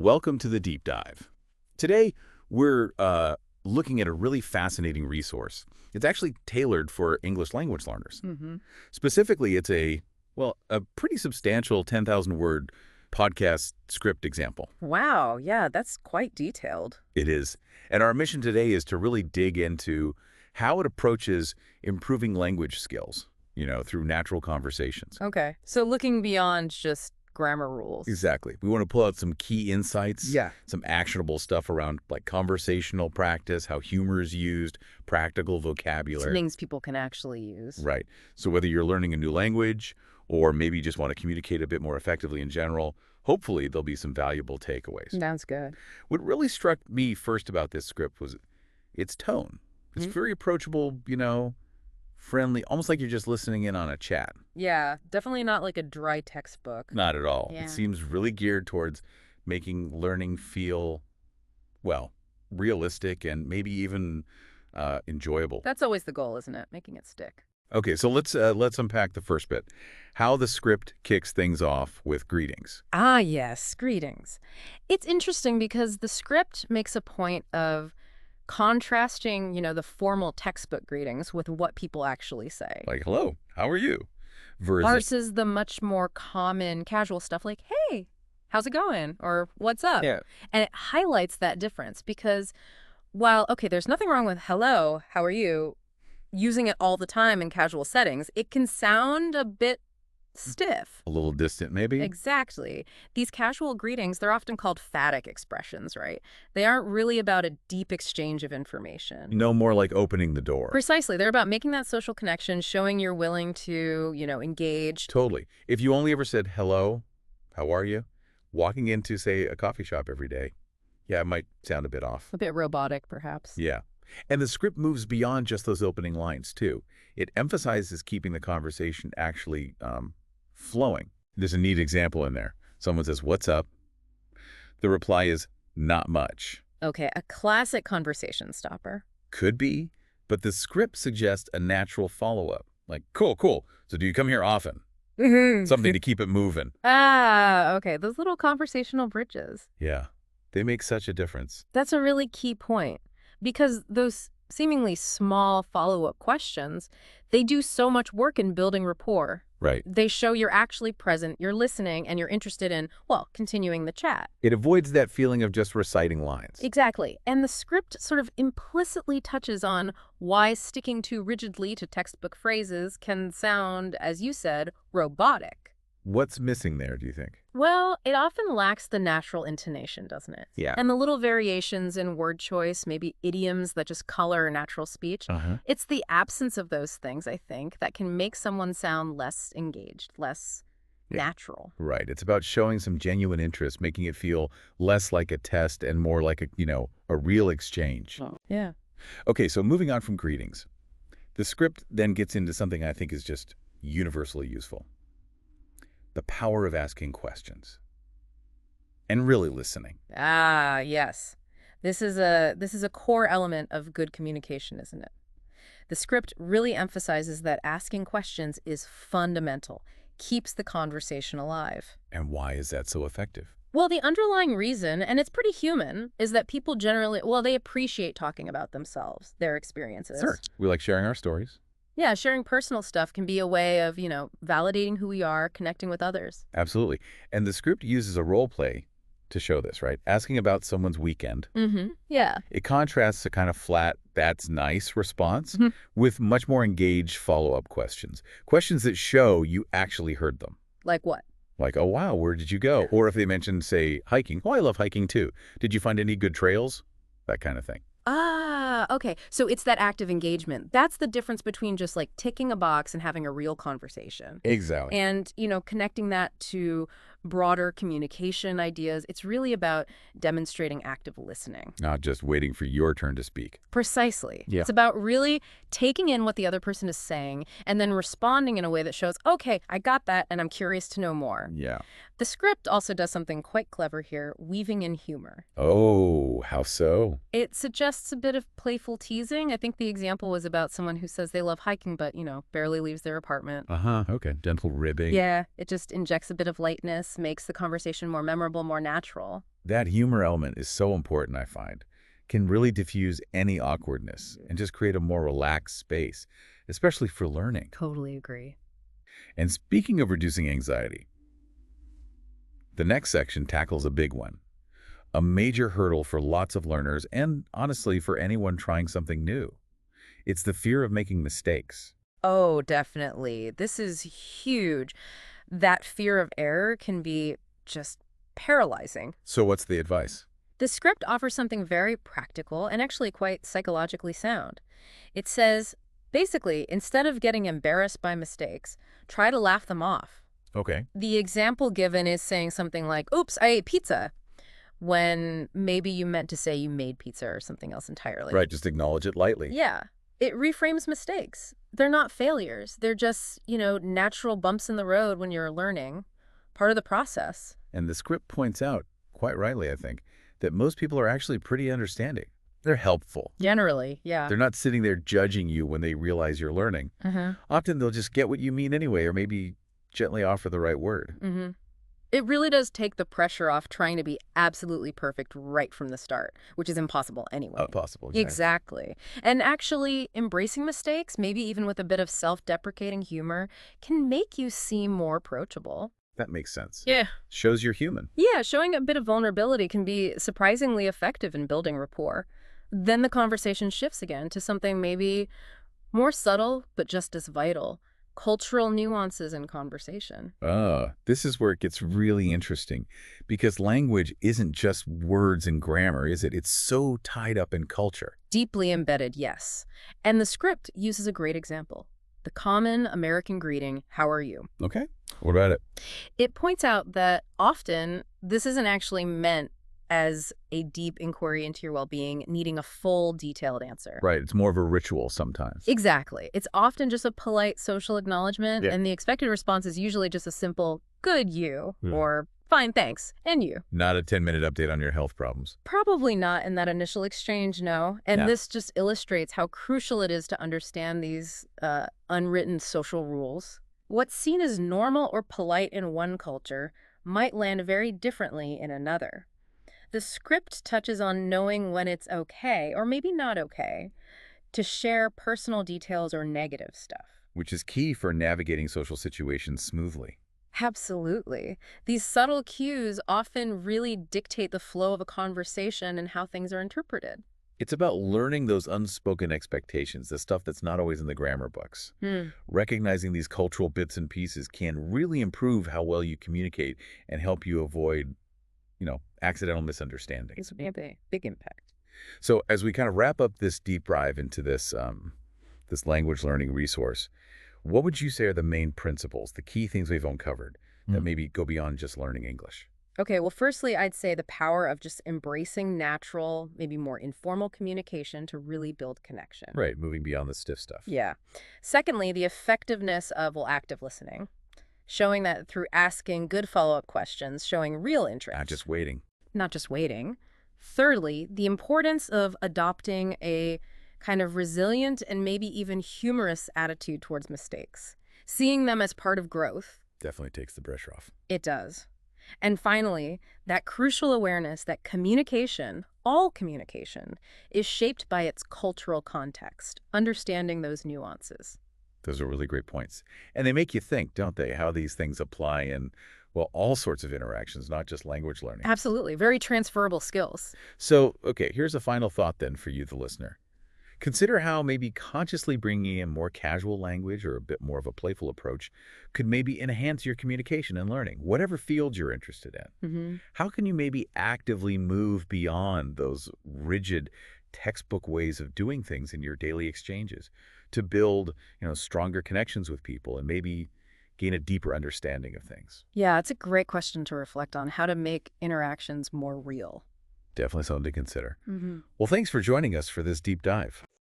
welcome to the Deep Dive. Today, we're looking at a really fascinating resource. It's actually tailored for English language learners. Specifically, it's a pretty substantial 10,000-word podcast script example. Wow, yeah, that's quite detailed. It is. And our mission today is to really dig into how it approaches improving language skills, through natural conversations. Okay, so looking beyond just grammar rules. Exactly. We want to pull out some key insights, Yeah. some actionable stuff around like conversational practice, how humor is used, practical vocabulary. Things people can actually use. Right. So whether you're learning a new language or maybe you just want to communicate a bit more effectively in general, hopefully there'll be some valuable takeaways. Sounds good. What really struck me first about this script was its tone. It's very approachable, friendly, almost like you're just listening in on a chat. Yeah, definitely not like a dry textbook. Not at all. Yeah. It seems really geared towards making learning feel, realistic and maybe even enjoyable. That's always the goal, isn't it? Making it stick. Okay, so let's unpack the first bit. How the script kicks things off with greetings. Ah, yes, greetings. It's interesting because the script makes a point of contrasting, the formal textbook greetings with what people actually say. Like, hello, how are you? Versus the much more common casual stuff like, hey, how's it going? Or what's up? Yeah. And it highlights that difference because while, okay, there's nothing wrong with hello, how are you? Using it all the time in casual settings, it can sound a bit stiff. A little distant, maybe? Exactly. These casual greetings, they're often called phatic expressions, right? They aren't really about a deep exchange of information. No more like opening the door. Precisely. They're about making that social connection, showing you're willing to, engage. Totally. If you only ever said, hello, how are you? Walking into, say, a coffee shop every day, it might sound a bit off. A bit robotic, perhaps. Yeah. And the script moves beyond just those opening lines, too. It emphasizes keeping the conversation actually flowing. There's a neat example in there. Someone says, what's up? The reply is, not much. Okay, a classic conversation stopper. Could be, but the script suggests a natural follow-up. Like, cool. So do you come here often? Something to keep it moving. Ah, okay, those little conversational bridges. Yeah, they make such a difference. That's a really key point. Because those seemingly small follow-up questions, they do so much work in building rapport. Right. They show you're actually present, you're listening, and you're interested in, continuing the chat. It avoids that feeling of just reciting lines. Exactly. And the script sort of implicitly touches on why sticking too rigidly to textbook phrases can sound, as you said, robotic. What's missing there, do you think? Well, it often lacks the natural intonation, doesn't it? Yeah. And the little variations in word choice, maybe idioms that just color natural speech. It's the absence of those things, I think, that can make someone sound less engaged, less natural. Right. It's about showing some genuine interest, making it feel less like a test and more like a real exchange. Yeah. Okay, so moving on from greetings. The script then gets into something I think is just universally useful. The power of asking questions and really listening. Ah, yes. This is a core element of good communication, isn't it? The script really emphasizes that asking questions is fundamental, keeps the conversation alive. And why is that so effective? Well, the underlying reason, and it's pretty human, is that people generally, they appreciate talking about themselves, their experiences. Sure. We like sharing our stories. Yeah, sharing personal stuff can be a way of, validating who we are, connecting with others. Absolutely. And the script uses a role play to show this, right? Asking about someone's weekend. Yeah. It contrasts a kind of flat, that's nice response with much more engaged follow-up questions. Questions that show you actually heard them. Like what? Like, oh, wow, where did you go? Or if they mention, say, hiking. Oh, I love hiking too. Did you find any good trails? That kind of thing. Ah, okay. So it's that active engagement. That's the difference between just like ticking a box and having a real conversation. Exactly. And, connecting that to broader communication ideas. It's really about demonstrating active listening. Not just waiting for your turn to speak. Precisely. Yeah. It's about really taking in what the other person is saying and then responding in a way that shows, okay, I got that and I'm curious to know more. Yeah. The script also does something quite clever here, weaving in humor. Oh, how so? It suggests a bit of playful teasing. I think the example was about someone who says they love hiking but, barely leaves their apartment. Okay. Gentle ribbing. Yeah, it just injects a bit of lightness, makes the conversation more memorable, more natural. That humor element is so important, I find. Can really diffuse any awkwardness and just create a more relaxed space, especially for learning. Totally agree. And speaking of reducing anxiety, the next section tackles a big one, a major hurdle for lots of learners and, honestly, for anyone trying something new. It's the fear of making mistakes. Oh, definitely. This is huge. That fear of error can be just paralyzing. So what's the advice? The script offers something very practical and actually quite psychologically sound. It says, basically, instead of getting embarrassed by mistakes, try to laugh them off. Okay. The example given is saying something like, oops, I ate pizza, when maybe you meant to say you made pizza or something else entirely. Right, just acknowledge it lightly. Yeah. It reframes mistakes. They're not failures. They're just, natural bumps in the road when you're learning, part of the process. And the script points out, quite rightly, I think, that most people are actually pretty understanding. They're helpful. Generally, yeah. They're not sitting there judging you when they realize you're learning. Often they'll just get what you mean anyway, or maybe gently offer the right word. It really does take the pressure off trying to be absolutely perfect right from the start, which is impossible anyway. Possible. Exactly. And actually, embracing mistakes, maybe even with a bit of self-deprecating humor, can make you seem more approachable. That makes sense. Yeah. Shows you're human. Yeah, showing a bit of vulnerability can be surprisingly effective in building rapport. Then the conversation shifts again to something maybe more subtle, but just as vital. Cultural nuances in conversation. This is where it gets really interesting, because language isn't just words and grammar, is it? It's so tied up in culture. Deeply embedded, yes. And the script uses a great example. The common American greeting, how are you? Okay. What about it? It points out that often this isn't actually meant as a deep inquiry into your well-being, needing a full, detailed answer. Right. It's more of a ritual sometimes. Exactly. It's often just a polite social acknowledgement, Yeah. and the expected response is usually just a simple, good you, or fine, thanks, and you. Not a 10-minute update on your health problems. Probably not in that initial exchange, no. And Yeah. this just illustrates how crucial it is to understand these unwritten social rules. What's seen as normal or polite in one culture might land very differently in another. The script touches on knowing when it's okay, or maybe not okay, to share personal details or negative stuff. Which is key for navigating social situations smoothly. Absolutely. These subtle cues often really dictate the flow of a conversation and how things are interpreted. It's about learning those unspoken expectations, the stuff that's not always in the grammar books. Recognizing these cultural bits and pieces can really improve how well you communicate and help you avoid, accidental misunderstandings. It's a big impact. So as we kind of wrap up this deep dive into this language learning resource, what would you say are the main principles, the key things we've uncovered that maybe go beyond just learning English? Okay, well, firstly, I'd say the power of just embracing natural, maybe more informal communication to really build connection. Right, moving beyond the stiff stuff. Yeah. Secondly, the effectiveness of, active listening, showing that through asking good follow-up questions, showing real interest. Not just waiting. Not just waiting. Thirdly, the importance of adopting a kind of resilient and maybe even humorous attitude towards mistakes, seeing them as part of growth. Definitely takes the pressure off. It does. And finally, that crucial awareness that communication, all communication, is shaped by its cultural context, understanding those nuances. Those are really great points. And they make you think, don't they, how these things apply in, all sorts of interactions, not just language learning. Absolutely. Very transferable skills. So, okay, here's a final thought then for you, the listener. Consider how maybe consciously bringing in more casual language or a bit more of a playful approach could maybe enhance your communication and learning, whatever field you're interested in. How can you maybe actively move beyond those rigid textbook ways of doing things in your daily exchanges to build, stronger connections with people and maybe gain a deeper understanding of things? Yeah, it's a great question to reflect on, how to make interactions more real. Definitely something to consider. Well, thanks for joining us for this deep dive.